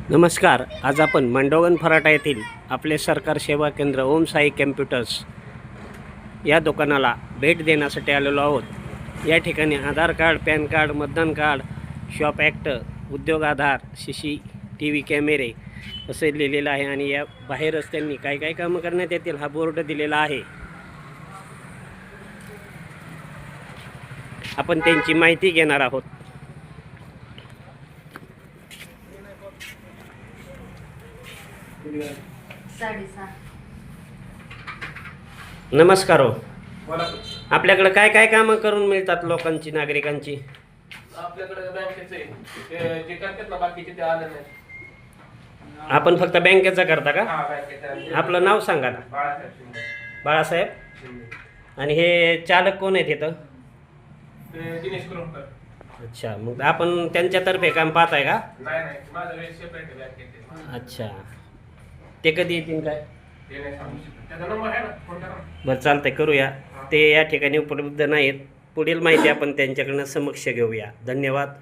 नमस्कार. आज आपण मांडवगण फराटा येथील आपले सरकार सेवा केंद्र ओम साई कॅम्प्युटर्स या दुकानाला भेट देण्यासाठी आलेलो आहोत. या ठिकाणी आधार कार्ड, पॅन कार्ड, मतदान कार्ड, शॉप ॲक्ट, उद्योग आधार, CCTV कॅमेरे असे लिहिलेलं आहे आणि या बाहेरच त्यांनी काय काय कामं करण्यात येतील हा बोर्ड दिलेला आहे. आपण त्यांची माहिती घेणार आहोत. नमस्कार हो. आपल्याकडे काय काय कामं करून मिळतात लोकांची, नागरिकांची? आपल्याकडे बँकेचे जे करतात ना बाकीचे ते आले नाही. आपण फक्त बँकेचा करता का? हा, बँकेचे आपलं नाव सांगा ना. बाळासाहेब शिंदे. बाळासाहेब. शिंदे. आणि हे चालक कोण आहेत इथं? ते दिनेश कुरुमकर. अच्छा, मग आपण त्यांच्यातर्फे काम पाहताय का? नाही माझं वेळ सेपरेट आहे बँकेचे. अच्छा, ते कधी येतील काय? ते नाही सांगू शकत. त्याचा नंबर आहे ना, फोन करा ना. बरं, चालतंय, करूया. ते या ठिकाणी उपलब्ध नाहीत. पुढील माहिती आपण त्यांच्याकडनं समक्ष घेऊया. धन्यवाद.